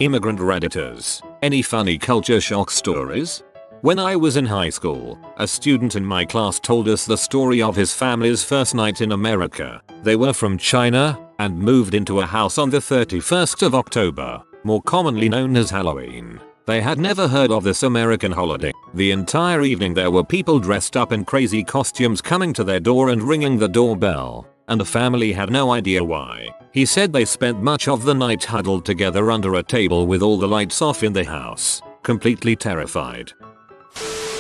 Immigrant redditors, any funny culture shock stories? When I was in high school, a student in my class told us the story of his family's first night in America. They were from China and moved into a house on the 31st of October, more commonly known as Halloween. They had never heard of this American holiday. The entire evening there were people dressed up in crazy costumes coming to their door and ringing the doorbell, and the family had no idea why. He said they spent much of the night huddled together under a table with all the lights off in the house, completely terrified.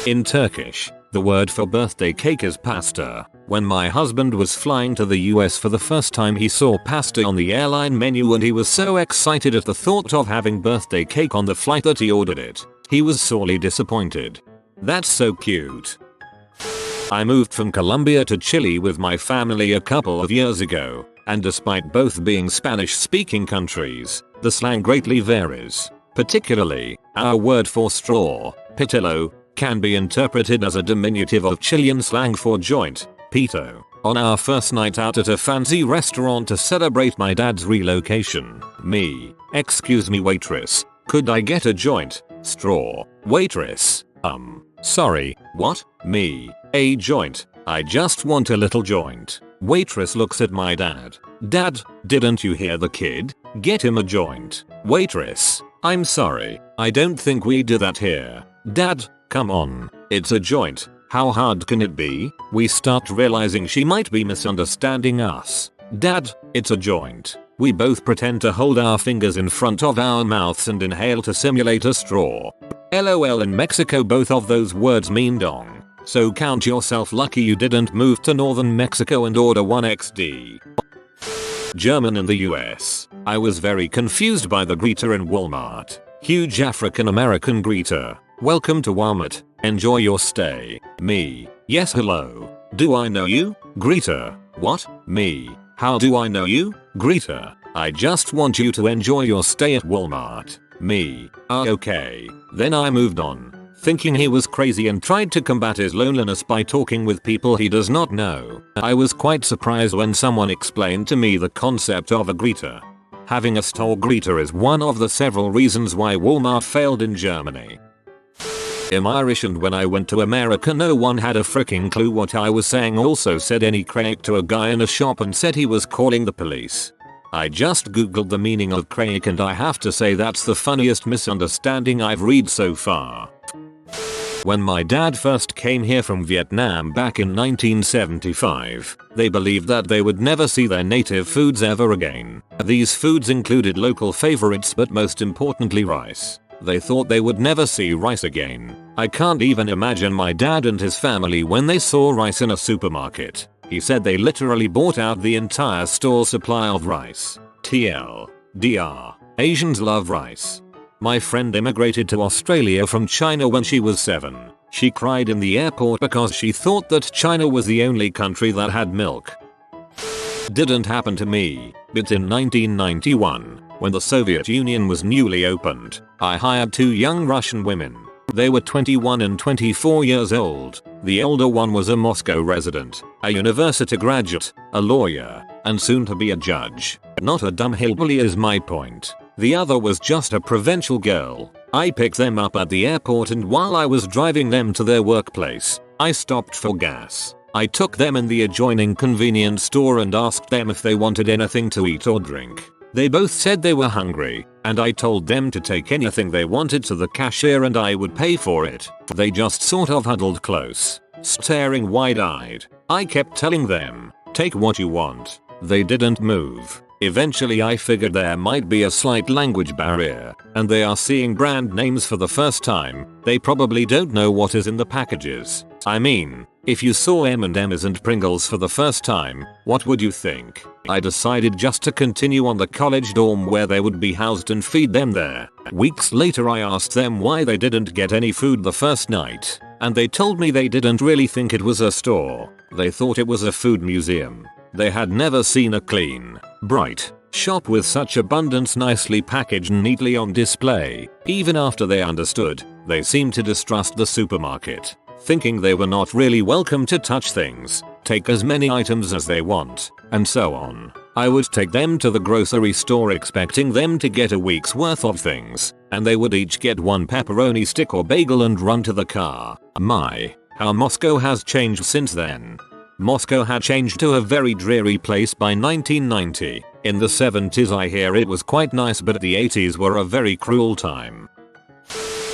In Turkish, the word for birthday cake is pasta. When my husband was flying to the US for the first time, he saw pasta on the airline menu and he was so excited at the thought of having birthday cake on the flight that he ordered it. He was sorely disappointed. That's so cute. I moved from Colombia to Chile with my family a couple of years ago, and despite both being Spanish-speaking countries, the slang greatly varies. Particularly, our word for straw, pitillo, can be interpreted as a diminutive of Chilean slang for joint, pito. On our first night out at a fancy restaurant to celebrate my dad's relocation, me, excuse me waitress, could I get a joint? Straw, waitress, sorry, what? Me, a joint, I just want a little joint. Waitress looks at my dad. Dad, didn't you hear the kid? Get him a joint. Waitress, I'm sorry, I don't think we do that here. Dad, come on, it's a joint. How hard can it be? We start realizing she might be misunderstanding us. Dad, it's a joint. We both pretend to hold our fingers in front of our mouths and inhale to simulate a straw. LOL, in Mexico both of those words mean dong. So count yourself lucky you didn't move to northern Mexico and order 1XD. German in the US. I was very confused by the greeter in Walmart. Huge African American greeter. Welcome to Walmart. Enjoy your stay. Me. Yes, hello. Do I know you? Greeter. What? Me. How do I know you? Greeter. I just want you to enjoy your stay at Walmart. Me. Okay. Then I moved on, thinking he was crazy, and tried to combat his loneliness by talking with people he does not know. I was quite surprised when someone explained to me the concept of a greeter. Having a store greeter is one of the several reasons why Walmart failed in Germany. I'm Irish, and when I went to America no one had a freaking clue what I was saying. Also said any crack to a guy in a shop and said he was calling the police. I just googled the meaning of crack and I have to say that's the funniest misunderstanding I've read so far. When my dad first came here from Vietnam back in 1975, they believed that they would never see their native foods ever again. These foods included local favorites, but most importantly rice. They thought they would never see rice again. I can't even imagine my dad and his family when they saw rice in a supermarket. He said they literally bought out the entire store supply of rice. TLDR. Asians love rice. My friend immigrated to Australia from China when she was 7. She cried in the airport because she thought that China was the only country that had milk. Didn't happen to me, but in 1991, when the Soviet Union was newly opened, I hired 2 young Russian women. They were 21 and 24 years old. The older one was a Moscow resident, a university graduate, a lawyer, and soon to be a judge. Not a dumb hillbilly is my point. The other was just a provincial girl. I picked them up at the airport, and while I was driving them to their workplace, I stopped for gas. I took them in the adjoining convenience store and asked them if they wanted anything to eat or drink. They both said they were hungry, and I told them to take anything they wanted to the cashier and I would pay for it. They just sort of huddled close, staring wide-eyed. I kept telling them, take what you want. They didn't move. Eventually I figured there might be a slight language barrier, and they are seeing brand names for the first time. They probably don't know what is in the packages. I mean, if you saw M&M's and Pringles for the first time, what would you think? I decided just to continue on the college dorm where they would be housed and feed them there. Weeks later I asked them why they didn't get any food the first night, and they told me they didn't really think it was a store. They thought it was a food museum. They had never seen a clean, bright shop with such abundance nicely packaged and neatly on display. Even after they understood, they seemed to distrust the supermarket, thinking they were not really welcome to touch things, take as many items as they want, and so on. I would take them to the grocery store expecting them to get a week's worth of things, and they would each get one pepperoni stick or bagel and run to the car. My, how Moscow has changed since then. Moscow had changed to a very dreary place by 1990. In the 70s I hear it was quite nice, but the 80s were a very cruel time.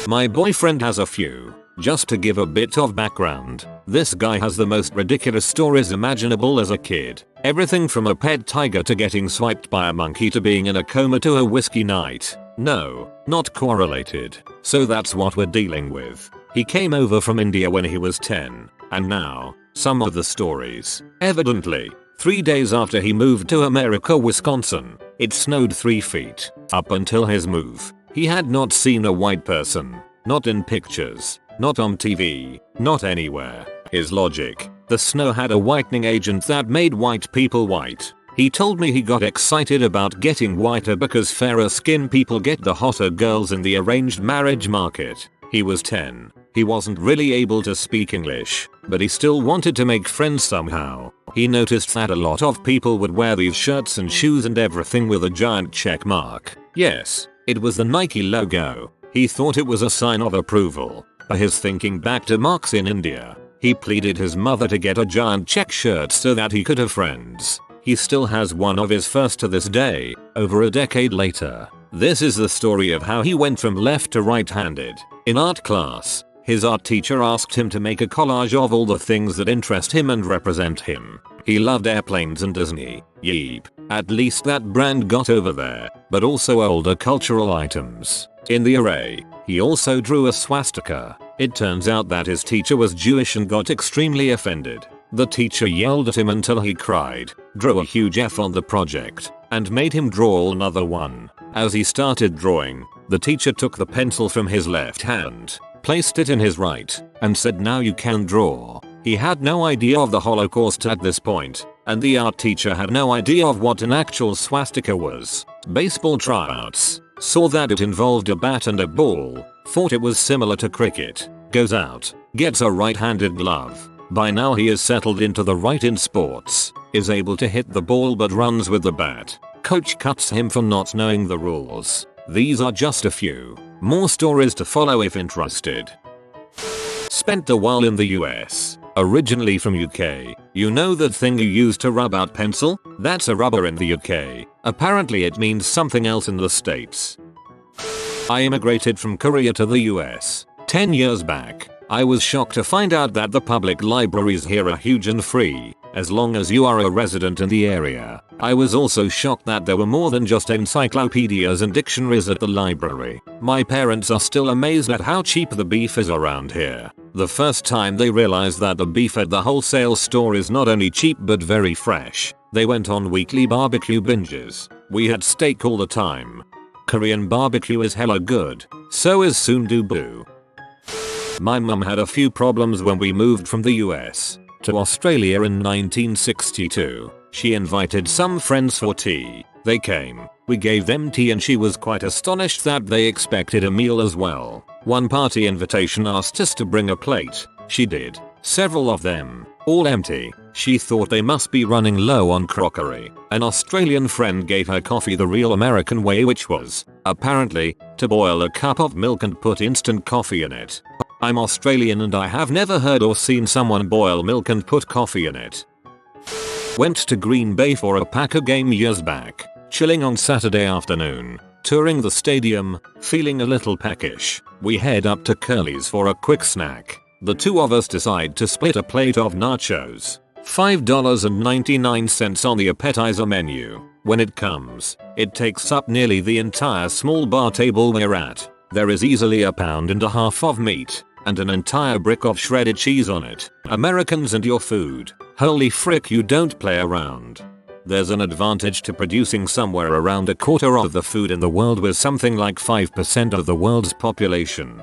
My boyfriend has a few. Just to give a bit of background, this guy has the most ridiculous stories imaginable as a kid. Everything from a pet tiger to getting swiped by a monkey to being in a coma to a whiskey night. No, not correlated. So that's what we're dealing with. He came over from India when he was 10, and now, some of the stories. Evidently, 3 days after he moved to America, Wisconsin, it snowed 3 feet. Up until his move, he had not seen a white person. Not in pictures, not on TV, not anywhere. His logic: the snow had a whitening agent that made white people white. He told me he got excited about getting whiter because fairer skinned people get the hotter girls in the arranged marriage market. He was 10. He wasn't really able to speak English, but he still wanted to make friends somehow. He noticed that a lot of people would wear these shirts and shoes and everything with a giant check mark. Yes, it was the Nike logo. He thought it was a sign of approval. By his thinking back to marks in India, he pleaded his mother to get a giant check shirt so that he could have friends. He still has one of his first to this day, over a decade later. This is the story of how he went from left to right-handed. In art class, his art teacher asked him to make a collage of all the things that interest him and represent him. He loved airplanes and Disney. Yeep. At least that brand got over there, but also older cultural items. In the array, he also drew a swastika. It turns out that his teacher was Jewish and got extremely offended. The teacher yelled at him until he cried, drew a huge F on the project, and made him draw another one. As he started drawing, the teacher took the pencil from his left hand, placed it in his right, and said, "Now you can draw." He had no idea of the Holocaust at this point, and the art teacher had no idea of what an actual swastika was. Baseball tryouts, saw that it involved a bat and a ball, thought it was similar to cricket, goes out, gets a right-handed glove. By now he is settled into the right in sports, is able to hit the ball but runs with the bat. Coach cuts him for not knowing the rules. These are just a few. More stories to follow if interested. Spent a while in the US. Originally from UK. You know that thing you use to rub out pencil? That's a rubber in the UK. Apparently it means something else in the States. I immigrated from Korea to the US 10 years back. I was shocked to find out that the public libraries here are huge and free, as long as you are a resident in the area. I was also shocked that there were more than just encyclopedias and dictionaries at the library. My parents are still amazed at how cheap the beef is around here. The first time they realized that the beef at the wholesale store is not only cheap but very fresh, they went on weekly barbecue binges. We had steak all the time. Korean barbecue is hella good, so is sundubu. My mum had a few problems when we moved from the US to Australia in 1962. She invited some friends for tea. They came, we gave them tea and she was quite astonished that they expected a meal as well. One party invitation asked us to bring a plate. She did. Several of them, all empty. She thought they must be running low on crockery. An Australian friend gave her coffee the real American way, which was, apparently, to boil a cup of milk and put instant coffee in it. I'm Australian and I have never heard or seen someone boil milk and put coffee in it. Went to Green Bay for a Packer game years back, chilling on Saturday afternoon, touring the stadium, feeling a little peckish. We head up to Curly's for a quick snack. The two of us decide to split a plate of nachos. $5.99 on the appetizer menu. When it comes, it takes up nearly the entire small bar table we're at. There is easily a pound and a half of meat, and an entire brick of shredded cheese on it. Americans and your food. Holy frick, you don't play around. There's an advantage to producing somewhere around a quarter of the food in the world with something like 5% of the world's population.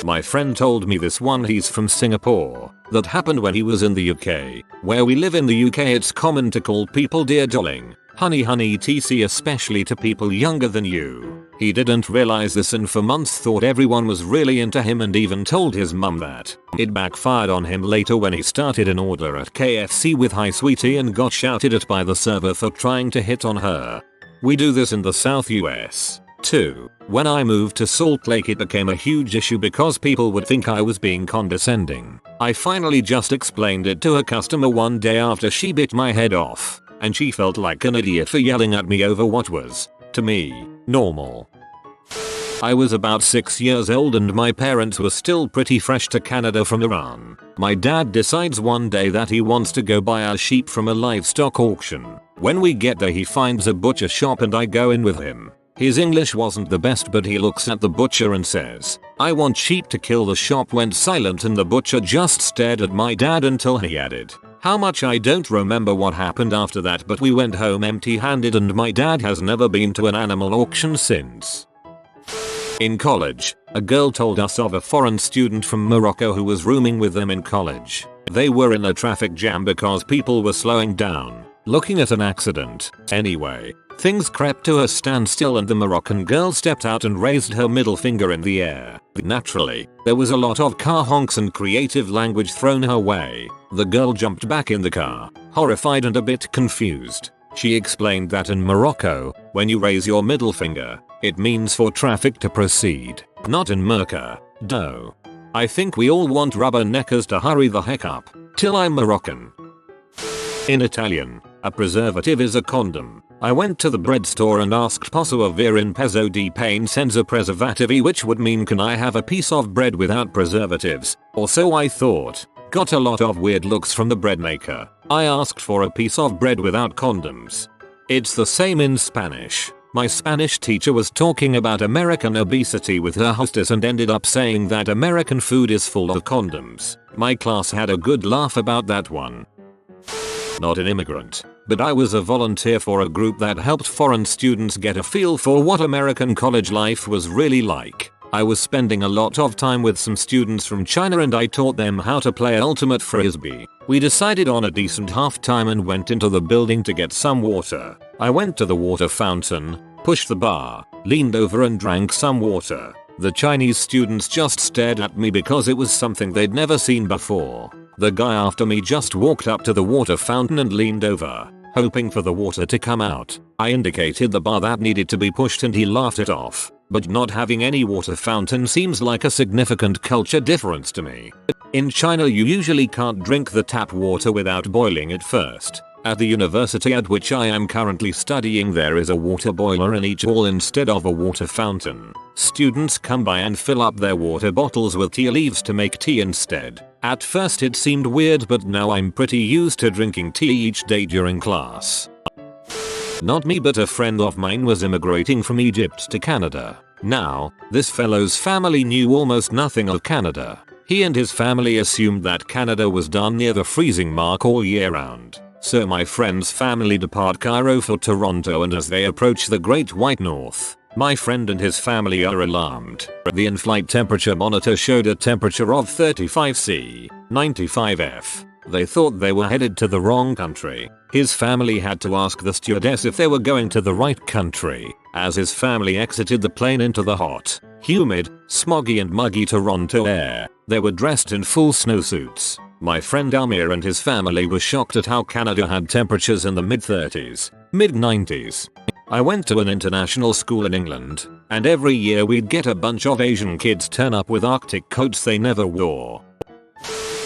My friend told me this one, he's from Singapore, that happened when he was in the UK. Where we live in the UK it's common to call people dear darling. Honey honey TC, especially to people younger than you. He didn't realize this and for months thought everyone was really into him and even told his mum that. It backfired on him later when he started an order at KFC with "Hi sweetie" and got shouted at by the server for trying to hit on her. We do this in the South US. 2. When I moved to Salt Lake it became a huge issue because people would think I was being condescending. I finally just explained it to a customer one day after she bit my head off, and she felt like an idiot for yelling at me over what was, to me, normal. I was about 6 years old and my parents were still pretty fresh to Canada from Iran. My dad decides one day that he wants to go buy a sheep from a livestock auction. When we get there he finds a butcher shop and I go in with him. His English wasn't the best but he looks at the butcher and says, "I want sheep to kill." The shop went silent and the butcher just stared at my dad until he added, "How much?" I don't remember what happened after that but we went home empty-handed and my dad has never been to an animal auction since. In college, a girl told us of a foreign student from Morocco who was rooming with them in college. They were in a traffic jam because people were slowing down, looking at an accident. Anyway, things crept to a standstill and the Moroccan girl stepped out and raised her middle finger in the air. Naturally, there was a lot of car honks and creative language thrown her way. The girl jumped back in the car, horrified and a bit confused. She explained that in Morocco, when you raise your middle finger, it means for traffic to proceed, not in Merca. Doh. I think we all want rubberneckers to hurry the heck up, till I'm Moroccan. In Italian, a preservative is a condom. I went to the bread store and asked posso avere un pezzo di pane senza preservativi, which would mean can I have a piece of bread without preservatives, or so I thought. Got a lot of weird looks from the bread maker. I asked for a piece of bread without condoms. It's the same in Spanish. My Spanish teacher was talking about American obesity with her hostess and ended up saying that American food is full of condoms. My class had a good laugh about that one. Not an immigrant, but I was a volunteer for a group that helped foreign students get a feel for what American college life was really like. I was spending a lot of time with some students from China and I taught them how to play ultimate frisbee. We decided on a decent halftime and went into the building to get some water. I went to the water fountain, pushed the bar, leaned over and drank some water. The Chinese students just stared at me because it was something they'd never seen before. The guy after me just walked up to the water fountain and leaned over, hoping for the water to come out. I indicated the bar that needed to be pushed and he laughed it off. But not having any water fountain seems like a significant culture difference to me. In China you usually can't drink the tap water without boiling it first. At the university at which I am currently studying there is a water boiler in each hall instead of a water fountain. Students come by and fill up their water bottles with tea leaves to make tea instead. At first it seemed weird but now I'm pretty used to drinking tea each day during class. Not me but a friend of mine was immigrating from Egypt to Canada. Now, this fellow's family knew almost nothing of Canada. He and his family assumed that Canada was down near the freezing mark all year round. So my friend's family depart Cairo for Toronto and as they approach the Great White North, my friend and his family are alarmed. The in-flight temperature monitor showed a temperature of 35°C, 95°F. They thought they were headed to the wrong country. His family had to ask the stewardess if they were going to the right country. As his family exited the plane into the hot, humid, smoggy and muggy Toronto air, they were dressed in full snowsuits. My friend Amir and his family were shocked at how Canada had temperatures in the mid-30s, mid-90s. I went to an international school in England, and every year we'd get a bunch of Asian kids turn up with Arctic coats they never wore.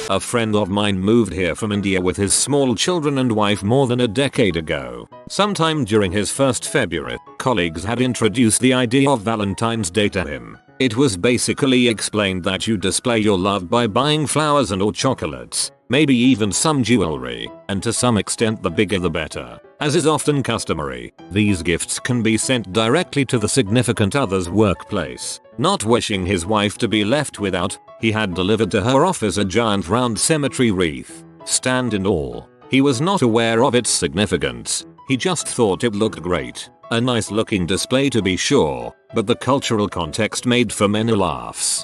A friend of mine moved here from India with his small children and wife more than a decade ago. Sometime during his first February, colleagues had introduced the idea of Valentine's Day to him. It was basically explained that you display your love by buying flowers and or chocolates, maybe even some jewelry, and to some extent the bigger the better. As is often customary, these gifts can be sent directly to the significant other's workplace. Not wishing his wife to be left without, he had delivered to her office a giant round cemetery wreath, stand and all. He was not aware of its significance, he just thought it looked great. A nice looking display to be sure, but the cultural context made for many laughs.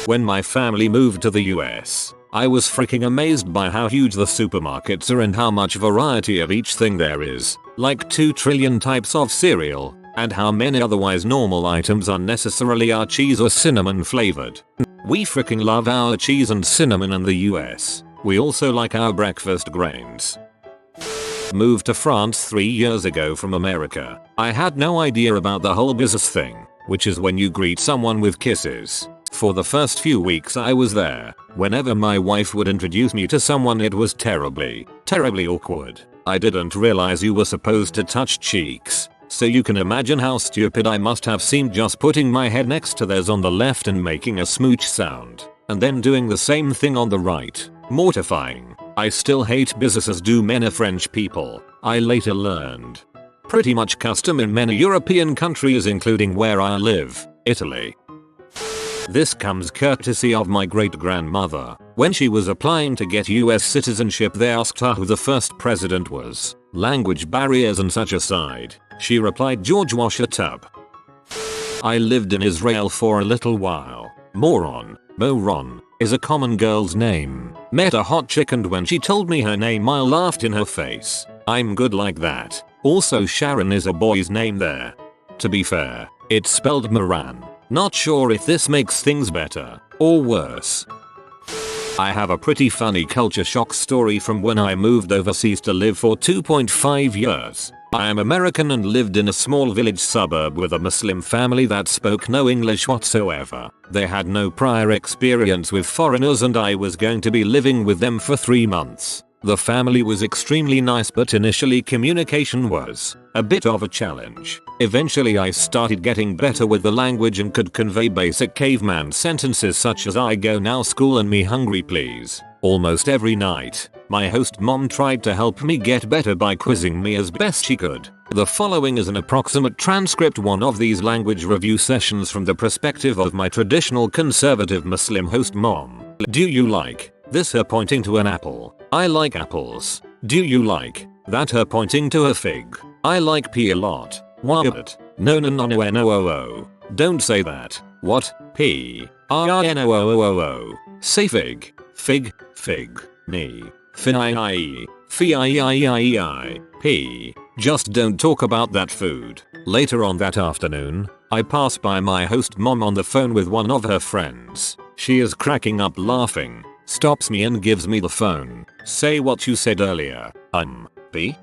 When my family moved to the US, I was freaking amazed by how huge the supermarkets are and how much variety of each thing there is, like 2 trillion types of cereal, and how many otherwise normal items unnecessarily are cheese or cinnamon flavored. We freaking love our cheese and cinnamon in the US. We also like our breakfast grains. Moved to France 3 years ago from America. I had no idea about the whole business thing, which is when you greet someone with kisses. For the first few weeks I was there, whenever my wife would introduce me to someone it was terribly awkward. I didn't realize you were supposed to touch cheeks, so you can imagine how stupid I must have seemed just putting my head next to theirs on the left and making a smooch sound, and then doing the same thing on the right. Mortifying. I still hate business as do many French people, I later learned. Pretty much custom in many European countries including where I live, Italy. This comes courtesy of my great-grandmother. When she was applying to get US citizenship they asked her who the first president was. Language barriers and such aside, she replied George Washington. I lived in Israel for a little while. Moron is a common girl's name. Met a hot chick and when she told me her name I laughed in her face. I'm good like that. Also Sharon is a boy's name there. To be fair, it's spelled Moran. Not sure if this makes things better or worse. I have a pretty funny culture shock story from when I moved overseas to live for 2.5 years. I am American and lived in a small village suburb with a Muslim family that spoke no English whatsoever. They had no prior experience with foreigners and I was going to be living with them for 3 months. The family was extremely nice but initially communication was a bit of a challenge. Eventually I started getting better with the language and could convey basic caveman sentences such as I go now school and me hungry please. Almost every night, my host mom tried to help me get better by quizzing me as best she could. The following is an approximate transcript one of these language review sessions from the perspective of my traditional conservative Muslim host mom. Do you like this? Her pointing to an apple. I like apples. Do you like that? Her pointing to a fig. I like pea a lot. What? No. Don't say that. What? P. R-I-N-O-O-O-O. Say fig. Fig. Me. Fin-I-I-E. Fi-I-I-I-I. P. Just don't talk about that food. Later on that afternoon, I pass by my host mom on the phone with one of her friends. She is cracking up laughing, stops me and gives me the phone. Say what you said earlier. B?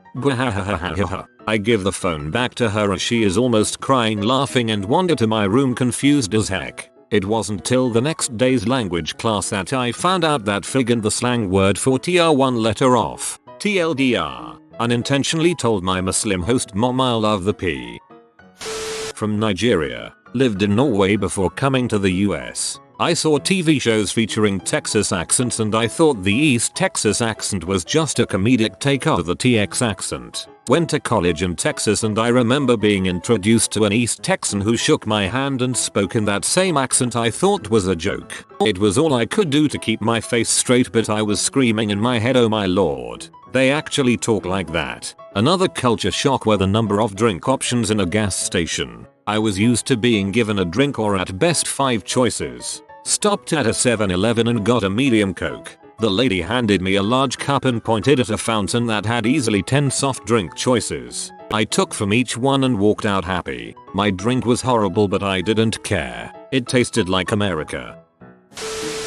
I give the phone back to her as she is almost crying laughing and wander to my room confused as heck. It wasn't till the next day's language class that I found out that fig and the slang word for TR one letter off. TLDR. Unintentionally told my Muslim host mom I love the P. From Nigeria. Lived in Norway before coming to the US. I saw TV shows featuring Texas accents and I thought the East Texas accent was just a comedic take of the TX accent. Went to college in Texas and I remember being introduced to an East Texan who shook my hand and spoke in that same accent I thought was a joke. It was all I could do to keep my face straight but I was screaming in my head oh my lord. They actually talk like that. Another culture shock were the number of drink options in a gas station. I was used to being given a drink or at best 5 choices. Stopped at a 7-Eleven and got a medium Coke. The lady handed me a large cup and pointed at a fountain that had easily 10 soft drink choices. I took from each one and walked out happy. My drink was horrible but I didn't care. It tasted like America.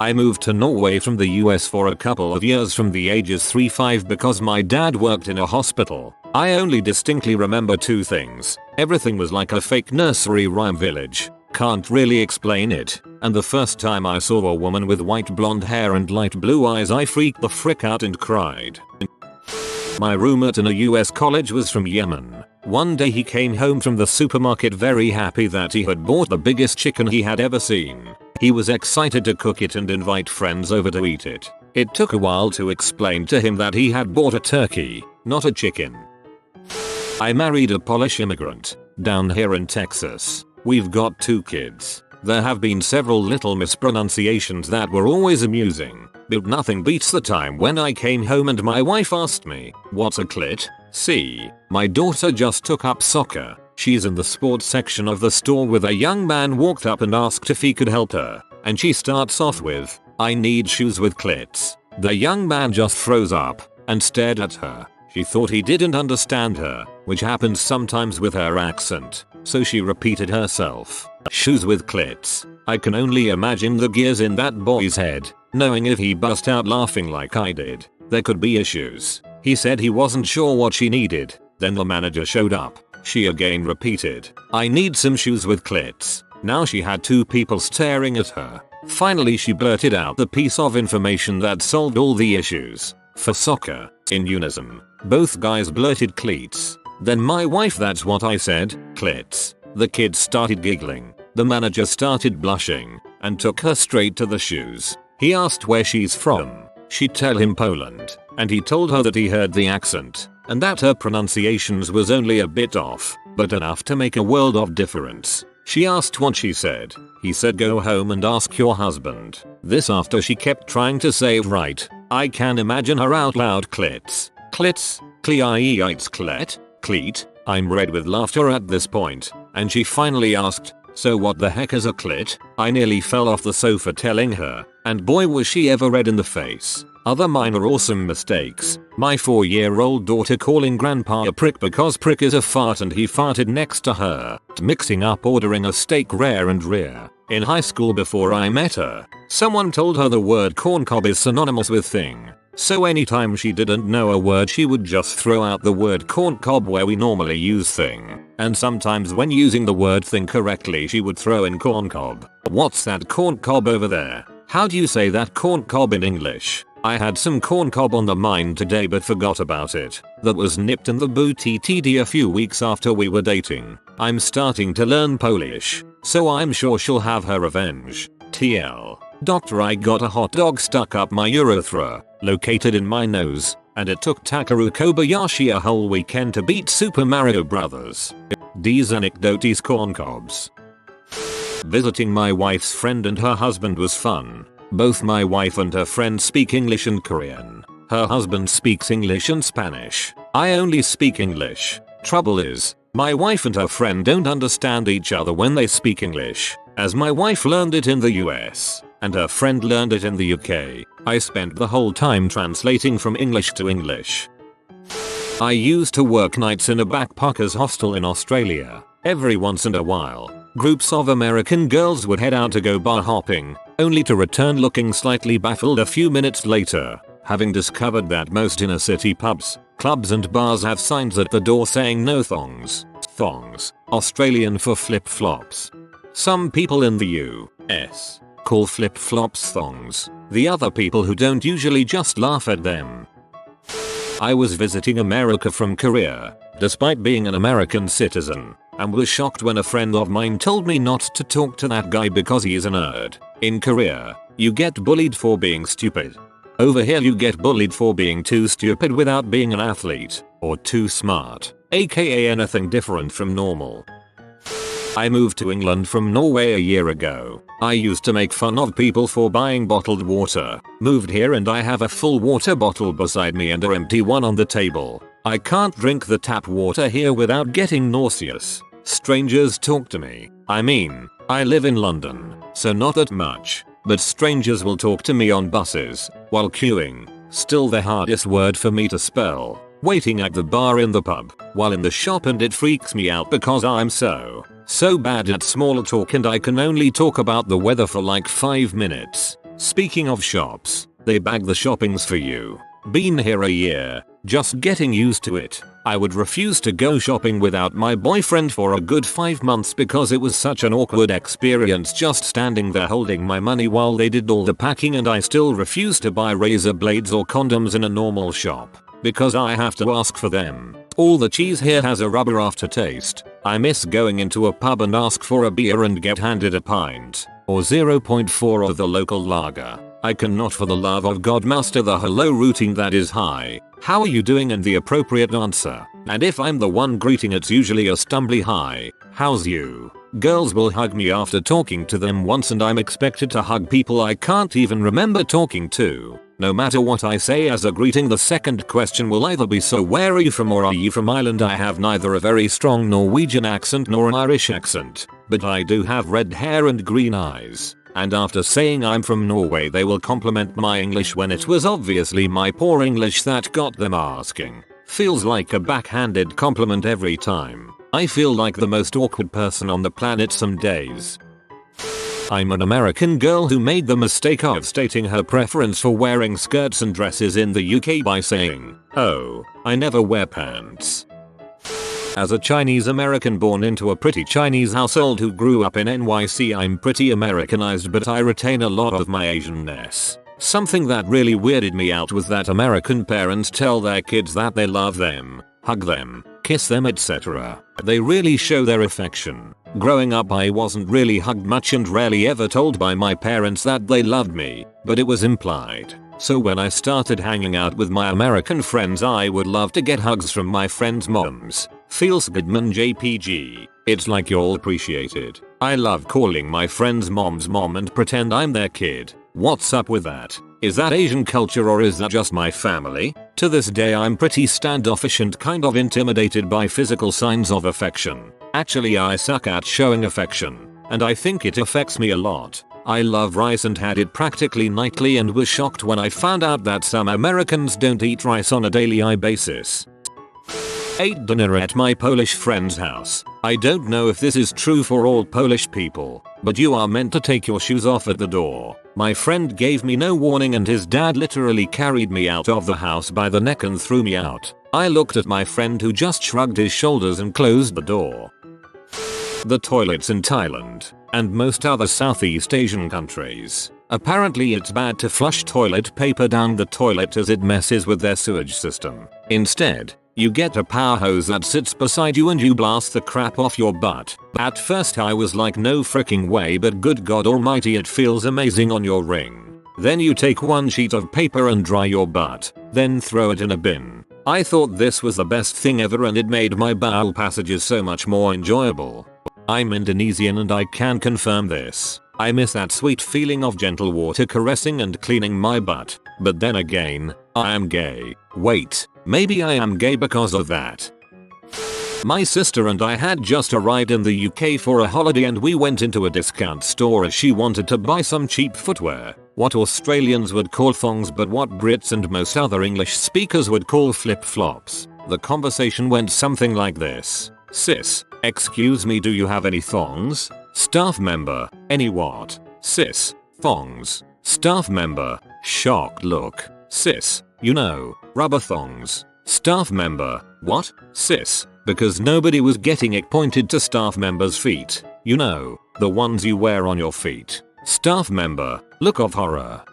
I moved to Norway from the US for a couple of years from the ages 3-5 because my dad worked in a hospital. I only distinctly remember 2 things. Everything was like a fake nursery rhyme village. Can't really explain it. And the first time I saw a woman with white blonde hair and light blue eyes I freaked the frick out and cried. My roommate in a US college was from Yemen. One day he came home from the supermarket very happy that he had bought the biggest chicken he had ever seen. He was excited to cook it and invite friends over to eat it. It took a while to explain to him that he had bought a turkey, not a chicken. I married a Polish immigrant down here in Texas. We've got 2 kids. There have been several little mispronunciations that were always amusing, but nothing beats the time when I came home and my wife asked me, "What's a clit?" See, my daughter just took up soccer. She's in the sports section of the store with a young man walked up and asked if he could help her, and she starts off with, I need shoes with clits. The young man just froze up and stared at her. She thought he didn't understand her, which happens sometimes with her accent, so she repeated herself. Shoes with clits. I can only imagine the gears in that boy's head, knowing if he bust out laughing like I did, there could be issues. He said he wasn't sure what she needed. Then the manager showed up. She again repeated, I need some shoes with clits. Now she had two people staring at her. Finally she blurted out the piece of information that solved all the issues. For soccer. In unison. Both guys blurted cleats. Then my wife, that's what I said, clits. The kids started giggling. The manager started blushing and took her straight to the shoes. He asked where she's from. She'd tell him Poland, and he told her that he heard the accent and that her pronunciations was only a bit off, but enough to make a world of difference. She asked what she said. He said go home and ask your husband. This after she kept trying to say it right. I can imagine her out loud clits. Clits, cleites clet, cleat. I'm red with laughter at this point, and she finally asked, so what the heck is a clit? I nearly fell off the sofa telling her, and boy was she ever red in the face. Other minor awesome mistakes. My 4-year-old daughter calling grandpa a prick because prick is a fart and he farted next to her. Mixing up ordering a steak rare and rear. In high school before I met her, someone told her the word corncob is synonymous with thing. So anytime she didn't know a word she would just throw out the word corncob where we normally use thing. And sometimes when using the word thing correctly she would throw in corncob. What's that corncob over there? How do you say that corncob in English? I had some corncob on the mind today but forgot about it. That was nipped in the booty TD a few weeks after we were dating. I'm starting to learn Polish, so I'm sure she'll have her revenge. TL. Doctor, I got a hot dog stuck up my urethra, located in my nose, and it took Takeru Kobayashi a whole weekend to beat Super Mario Brothers. These anecdotes corncobs. Visiting my wife's friend and her husband was fun. Both my wife and her friend speak English and Korean. Her husband speaks English and Spanish. I only speak English. Trouble is, my wife and her friend don't understand each other when they speak English, as my wife learned it in the US, and her friend learned it in the UK. I spent the whole time translating from English to English. I used to work nights in a backpackers hostel in Australia. Every once in a while, groups of American girls would head out to go bar hopping, only to return looking slightly baffled a few minutes later, having discovered that most inner city pubs, clubs and bars have signs at the door saying no thongs. Thongs, Australian for flip-flops. Some people in the US call flip-flops thongs. The other people who don't usually just laugh at them. I was visiting America from Korea, despite being an American citizen, and was shocked when a friend of mine told me not to talk to that guy because he is a nerd. In Korea, you get bullied for being stupid. Over here you get bullied for being too stupid without being an athlete, or too smart, aka anything different from normal. I moved to England from Norway a year ago. I used to make fun of people for buying bottled water. Moved here and I have a full water bottle beside me and an empty one on the table. I can't drink the tap water here without getting nauseous. Strangers talk to me. I mean, I live in London, so not that much, but strangers will talk to me on buses, while queuing, still the hardest word for me to spell, waiting at the bar in the pub, while in the shop, and it freaks me out because I'm so bad at small talk and I can only talk about the weather for like 5 minutes. Speaking of shops, they bag the shoppings for you. Been here a year, just getting used to it. I would refuse to go shopping without my boyfriend for a good 5 months because it was such an awkward experience just standing there holding my money while they did all the packing, and I still refuse to buy razor blades or condoms in a normal shop because I have to ask for them. All the cheese here has a rubber aftertaste. I miss going into a pub and ask for a beer and get handed a pint, or 0.4 of the local lager. I cannot for the love of God master the hello routine that is hi, how are you doing, and the appropriate answer. And if I'm the one greeting, it's usually a stumbly hi, how's you. Girls will hug me after talking to them once and I'm expected to hug people I can't even remember talking to. No matter what I say as a greeting, the second question will either be so where are you from or are you from Ireland. I have neither a very strong Norwegian accent nor an Irish accent, but I do have red hair and green eyes. and after saying I'm from Norway they will compliment my English when it was obviously my poor English that got them asking. Feels like a backhanded compliment every time. I feel like the most awkward person on the planet some days. I'm an American girl who made the mistake of stating her preference for wearing skirts and dresses in the UK by saying, "Oh, I never wear pants." As a Chinese American born into a pretty Chinese household who grew up in NYC, I'm pretty Americanized, but I retain a lot of my Asianness. Something that really weirded me out was that American parents tell their kids that they love them, hug them, kiss them, etc. They really show their affection. Growing up I wasn't really hugged much and rarely ever told by my parents that they loved me, but it was implied. So when I started hanging out with my American friends I would love to get hugs from my friends' moms. Feels good, man. JPG. It's like you'll appreciate it. I love calling my friends' moms mom and pretend I'm their kid. What's up with that? Is that Asian culture or is that just my family? To this day I'm pretty standoffish and kind of intimidated by physical signs of affection. Actually I suck at showing affection, and I think it affects me a lot. I love rice and had it practically nightly and was shocked when I found out that some Americans don't eat rice on a daily basis. Ate dinner at my Polish friend's house. I don't know if this is true for all Polish people, but you are meant to take your shoes off at the door. My friend gave me no warning and his dad literally carried me out of the house by the neck and threw me out. I looked at my friend who just shrugged his shoulders and closed the door. The toilets in Thailand and most other Southeast Asian countries. Apparently it's bad to flush toilet paper down the toilet as it messes with their sewage system. Instead, you get a power hose that sits beside you and you blast the crap off your butt. At first I was like, no freaking way, but good God almighty, it feels amazing on your ring. Then you take one sheet of paper and dry your butt, then throw it in a bin. I thought this was the best thing ever and it made my bowel passages so much more enjoyable. I'm Indonesian and I can confirm this. I miss that sweet feeling of gentle water caressing and cleaning my butt. But then again, I am gay. Wait, maybe I am gay because of that. My sister and I had just arrived in the UK for a holiday and we went into a discount store as she wanted to buy some cheap footwear. What Australians would call thongs but what Brits and most other English speakers would call flip-flops. The conversation went something like this. Sis, excuse me, do you have any thongs? Staff member, any what? Sis, thongs. Staff member, shocked look. Sis, you know, rubber thongs. Staff member, what? Sis, because nobody was getting it, pointed to staff member's feet. You know, the ones you wear on your feet. Staff member, look of horror.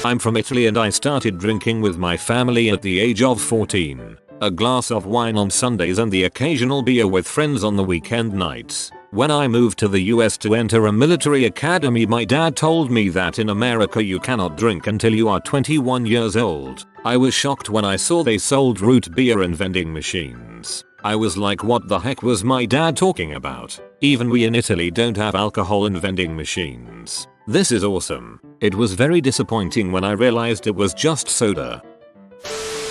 I'm from Italy and I started drinking with my family at the age of 14. A glass of wine on Sundays and the occasional beer with friends on the weekend nights. When I moved to the US to enter a military academy, my dad told me that in America you cannot drink until you are 21 years old. I was shocked when I saw they sold root beer in vending machines. I was like, what the heck was my dad talking about? Even we in Italy don't have alcohol in vending machines. This is awesome. It was very disappointing when I realized it was just soda.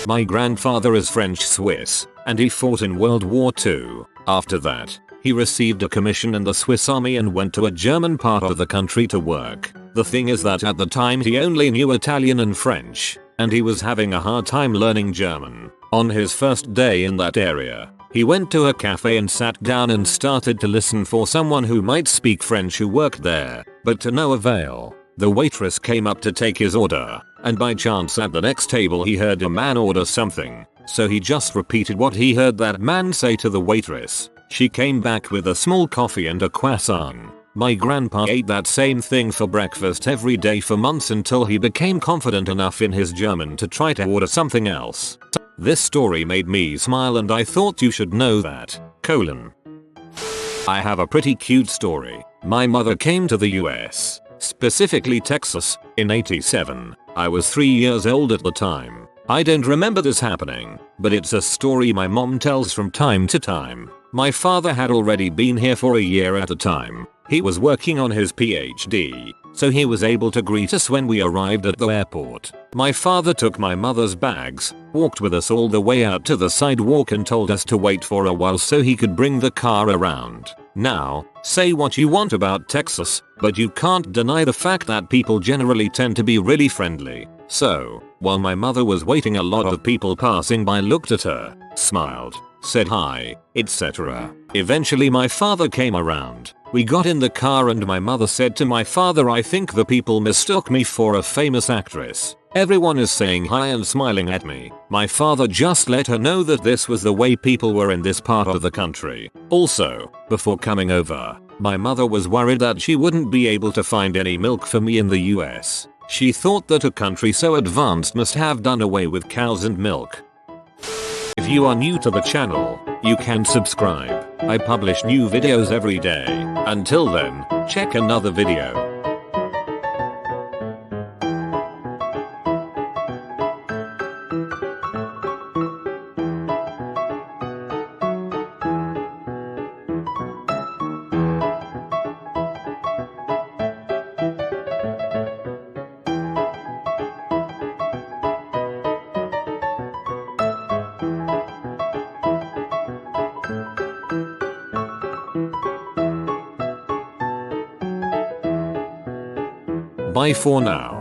My grandfather is French-Swiss, and he fought in World War II. After that, he received a commission in the Swiss army and went to a German part of the country to work. The thing is that at the time he only knew Italian and French, and he was having a hard time learning German. On his first day in that area, he went to a cafe and sat down and started to listen for someone who might speak French who worked there, but to no avail. The waitress came up to take his order, and by chance at the next table he heard a man order something, so he just repeated what he heard that man say to the waitress. She came back with a small coffee and a croissant. My grandpa ate that same thing for breakfast every day for months until he became confident enough in his German to try to order something else. This story made me smile and I thought you should know that. I have a pretty cute story. My mother came to the US, specifically Texas, in '87. I was 3 years old at the time. I don't remember this happening, but it's a story my mom tells from time to time. My father had already been here for a year at a time. He was working on his PhD, so he was able to greet us when we arrived at the airport. My father took my mother's bags, walked with us all the way out to the sidewalk and told us to wait for a while so he could bring the car around. Now, say what you want about Texas, but you can't deny the fact that people generally tend to be really friendly. So, while my mother was waiting, a lot of people passing by looked at her, smiled, said hi, etc. Eventually my father came around. We got in the car and my mother said to my father, "I think the people mistook me for a famous actress. Everyone is saying hi and smiling at me." My father just let her know that this was the way people were in this part of the country. Also, before coming over, my mother was worried that she wouldn't be able to find any milk for me in the US. She thought that a country so advanced must have done away with cows and milk. If you are new to the channel, you can subscribe. I publish new videos every day. Until then, check another video. Bye for now.